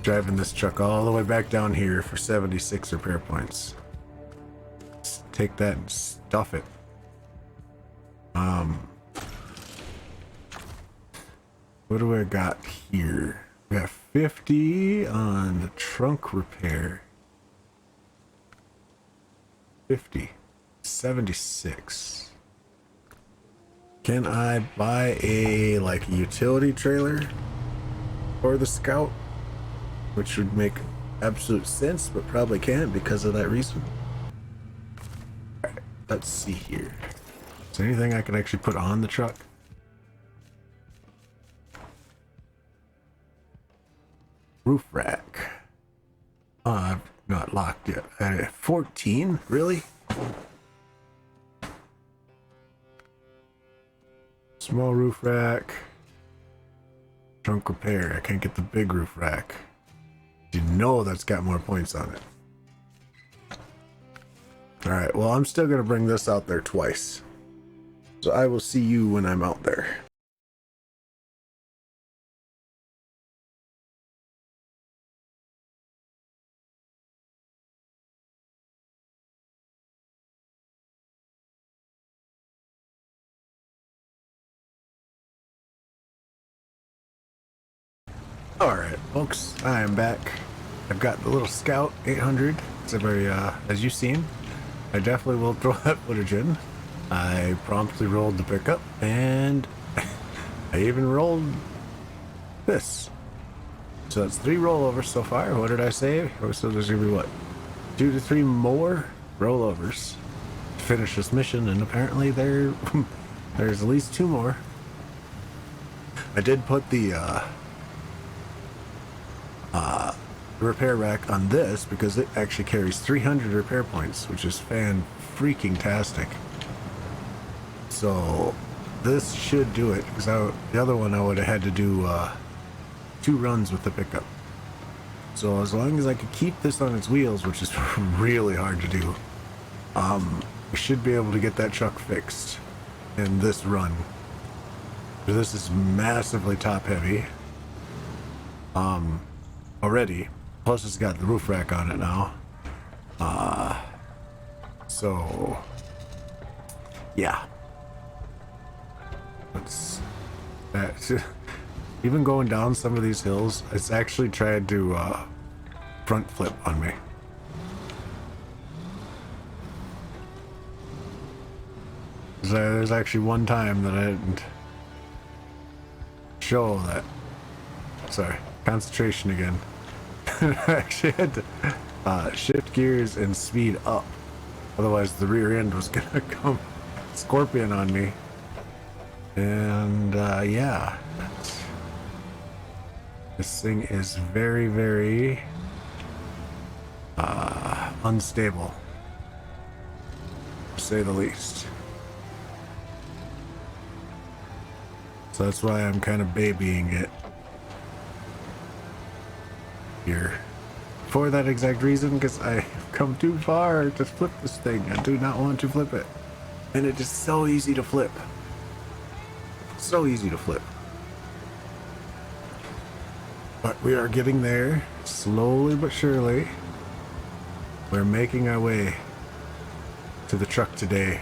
driving this truck all the way back down here for 76 repair points. Let's take that and stuff it. What do I got here? We got 50 on the trunk repair. 50. 76. Can I buy a utility trailer for the Scout? Which would make absolute sense, but probably can't because of that reason. Alright, let's see here. Is there anything I can actually put on the truck? Roof rack. I've not locked yet. 14? Really? Small roof rack. Trunk repair. I can't get the big roof rack. You know that's got more points on it. Alright, well, I'm still going to bring this out there twice. So I will see you when I'm out there. Alright, folks, I am back. I've got the little Scout 800. It's a very, as you've seen, I definitely will throw that footage in. I promptly rolled the pickup, and I even rolled this. So that's 3 rollovers so far. What did I say? So there's gonna be, what, 2 to 3 more rollovers to finish this mission, and apparently there's at least 2 more. I did put the repair rack on this because it actually carries 300 repair points, which is fan-freaking-tastic. So this should do it, because the other one I would have had to do 2 runs with the pickup. So as long as I could keep this on its wheels, which is really hard to do, we should be able to get that truck fixed in this run. So this is massively top heavy already. Plus it's got the roof rack on it now. So yeah. Even going down some of these hills, it's actually tried to front flip on me. There's actually one time that I didn't show that. Sorry, concentration again. I actually had to shift gears and speed up. Otherwise the rear end was gonna come scorpion on me. And yeah. This thing is very, very unstable, to say the least. So that's why I'm kind of babying it here. For that exact reason, because I've come too far to flip this thing. I do not want to flip it. And it is so easy to flip. So easy to flip. But we are getting there, slowly but surely. We're making our way to the truck today.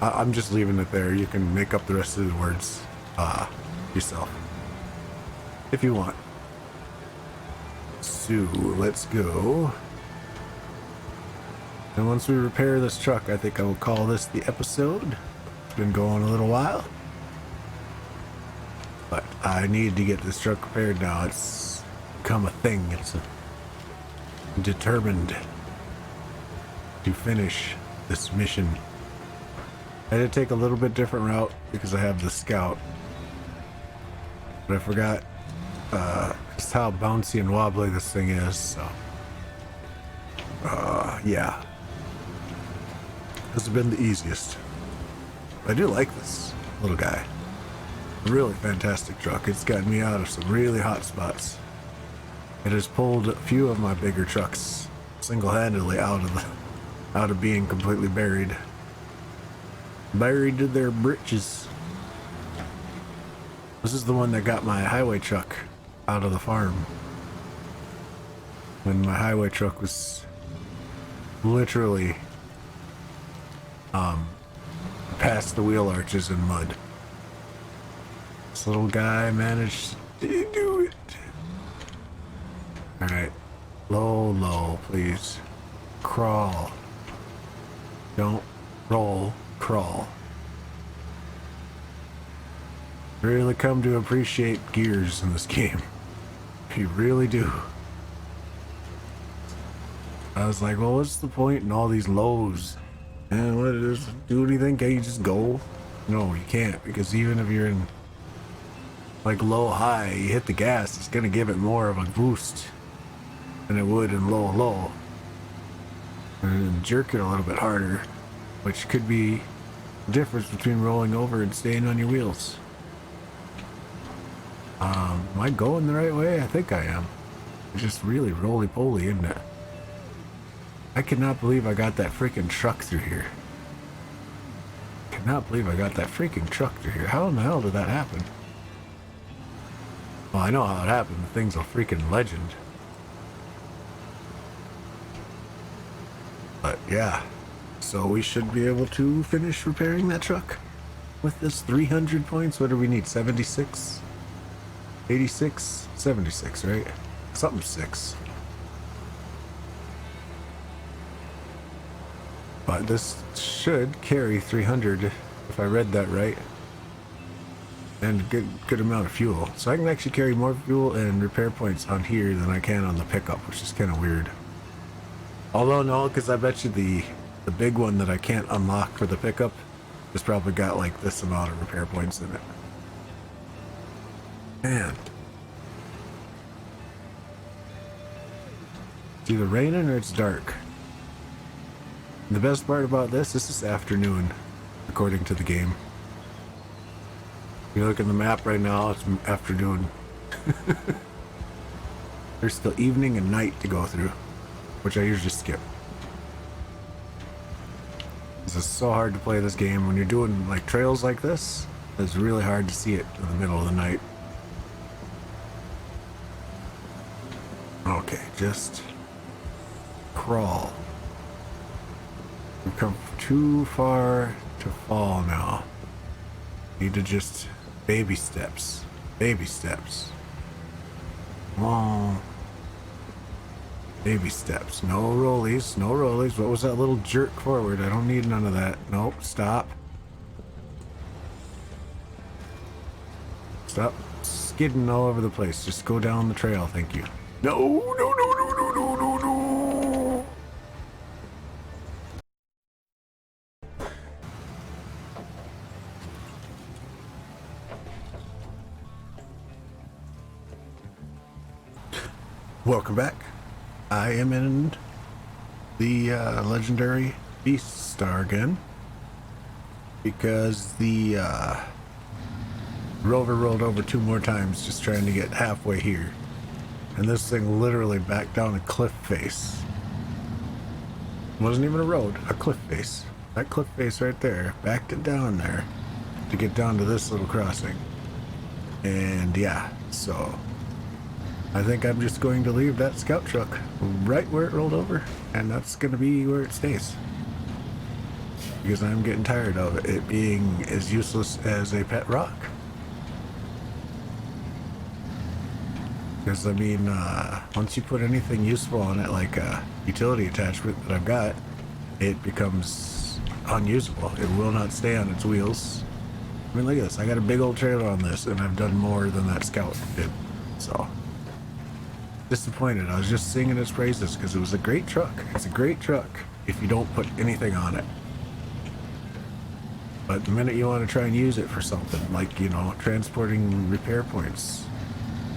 I'm just leaving it there. You can make up the rest of the words yourself, if you want. So, let's go. And once we repair this truck, I think I will call this the episode. It's been going a little while. But I need to get this truck repaired now. It's become a thing. I'm determined to finish this mission. I had to take a little bit different route because I have the Scout. But I forgot just how bouncy and wobbly this thing is, so yeah. This has been the easiest. I do like this little guy. Really fantastic truck. It's gotten me out of some really hot spots. It has pulled a few of my bigger trucks single-handedly out of being completely buried to their britches. This is the one that got my highway truck out of the farm when my highway truck was literally past the wheel arches in mud. This little guy managed to do it. Alright. Low, please. Crawl. Don't roll, crawl. Really come to appreciate gears in this game. You really do. I was like, well, what's the point in all these lows? And what does it do anything? Can you just go? No, you can't, because even if you're in like low high, you hit the gas, it's gonna give it more of a boost than it would in low. And jerk it a little bit harder, which could be the difference between rolling over and staying on your wheels. Am I going the right way? I think I am. It's just really roly-poly, isn't it? I cannot believe I got that freaking truck through here. Cannot believe I got that freaking truck through here. How in the hell did that happen? Well, I know how it happened. The thing's a freaking legend. But yeah, so we should be able to finish repairing that truck with this 300 points. What do we need? 76? 86? 76, right? Something 6. But this should carry 300 if I read that right. And a good amount of fuel. So I can actually carry more fuel and repair points on here than I can on the pickup, which is kind of weird. Although no, because I bet you the big one that I can't unlock for the pickup has probably got like this amount of repair points in it. Man. It's either raining or it's dark. And the best part about this is afternoon, according to the game. You look at the map right now, it's afternoon. There's still evening and night to go through, which I usually skip. This is so hard to play this game when you're doing like trails like this. It's really hard to see it in the middle of the night. Okay, just crawl. We've come too far to fall now. Need to just baby steps. Baby steps. Come on. Baby steps. No rollies. No rollies. What was that little jerk forward? I don't need none of that. Nope. Stop. Stop skidding all over the place. Just go down the trail. Thank you. No, no, no, no, no, no, no, no. Welcome back. I am in the legendary Beast Star again because the rover rolled over 2 more times just trying to get halfway here, and this thing literally backed down a cliff face. It wasn't even a road, a cliff face. That cliff face right there backed it down there to get down to this little crossing. And yeah, so I think I'm just going to leave that scout truck right where it rolled over, and that's going to be where it stays. Because I'm getting tired of it being as useless as a pet rock. Because, I mean, once you put anything useful on it, like a utility attachment that I've got, it becomes unusable. It will not stay on its wheels. I mean, look at this. I got a big old trailer on this, and I've done more than that scout did. So disappointed. I was just singing its praises because it was a great truck. It's a great truck if you don't put anything on it. But the minute you want to try and use it for something, like, you know, transporting repair points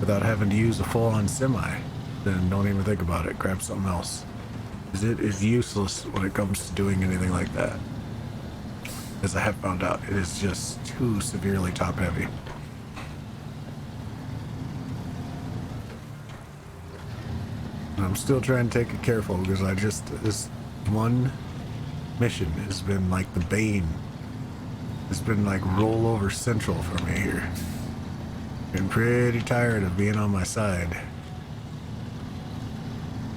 without having to use a full-on semi, then don't even think about it. Grab something else. Because it is useless when it comes to doing anything like that. As I have found out, it is just too severely top-heavy. I'm still trying to take it careful because this one mission has been like the bane. It's been like rollover central for me here. Been pretty tired of being on my side.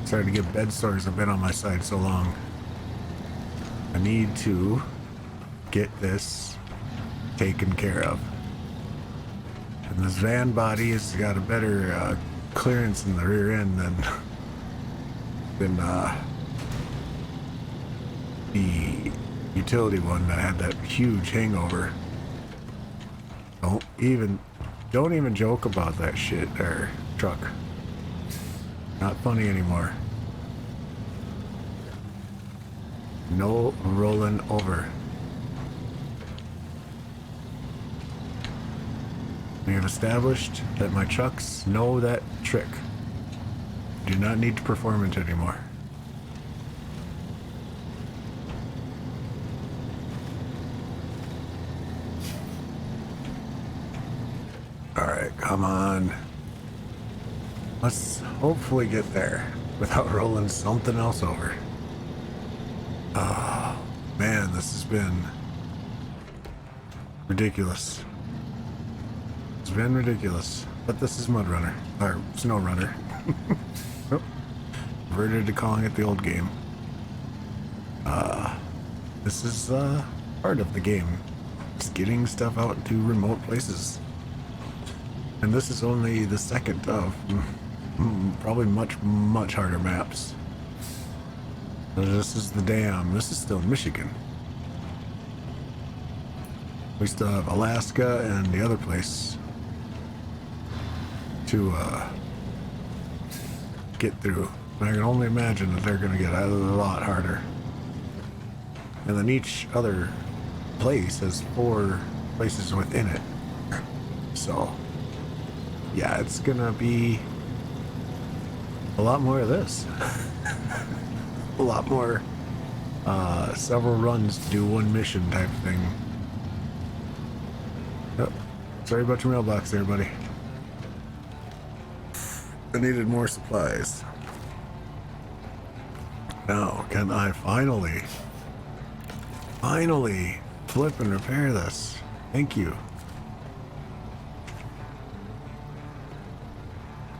Starting to get bed sores. I've been on my side so long. I need to get this taken care of. And this van body has got a better clearance in the rear end than the utility one that had that huge hangover. Don't even joke about that shit there, truck. Not funny anymore. No rolling over. We have established that my trucks know that trick. Do not need to perform it anymore. Alright, come on. Let's hopefully get there without rolling something else over. Oh, man, this has been ridiculous. It's been ridiculous. But this is MudRunner, or SnowRunner. Oh, reverted to calling it the old game. This is part of the game. Just getting stuff out to remote places. And this is only the second of probably much harder maps. This is the dam. This is still Michigan. We still have Alaska and the other place to get through. And I can only imagine that they're going to get a lot harder. And then each other place has 4 places within it. So yeah, it's gonna be a lot more of this. A lot more several runs to do one mission type thing. Oh, sorry about your mailbox there, buddy. I needed more supplies. Now, can I finally flip and repair this? Thank you.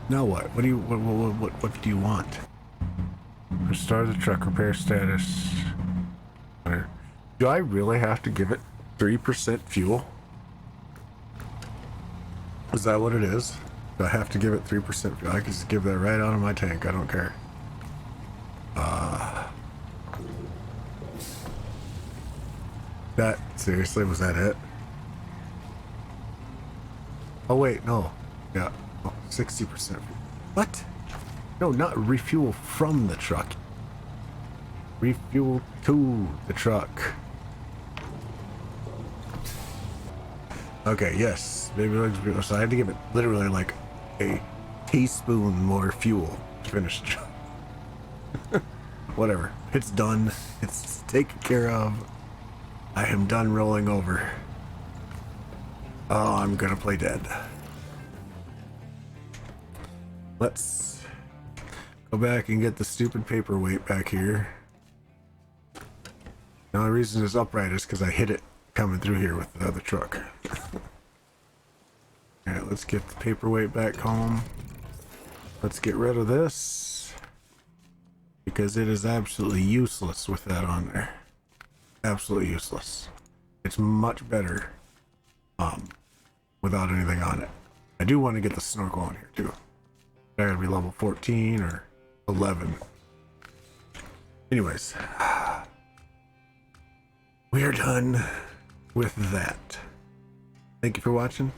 Now what? What do you want? Restore the truck repair status. Do I really have to give it 3% fuel? Is that what it is? Do I have to give it 3% fuel? I can just give that right out of my tank. I don't care. That seriously, was that it? Oh wait, no. Yeah, 60%. What? No, not refuel from the truck. Refuel to the truck. Okay, yes. Maybe so I had to give it literally like a teaspoon more fuel to finish the job. Whatever. It's done. It's taken care of. I am done rolling over. Oh, I'm gonna play dead. Let's go back and get the stupid paperweight back here. The only reason it's upright is because I hit it coming through here with the other truck. Alright, let's get the paperweight back home. Let's get rid of this, because it is absolutely useless with that on there. Absolutely useless. It's much better without anything on it. I do want to get the snorkel on here too. I gotta be level 14 or 11. Anyways, we are done with that. Thank you for watching.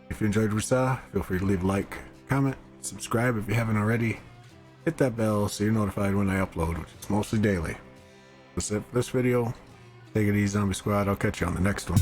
If you enjoyed what you saw, feel free to leave a like, comment, subscribe if you haven't already. Hit that bell so you're notified when I upload, which is mostly daily. That's it for this video. Take it easy, Zombie Squad. I'll catch you on the next one.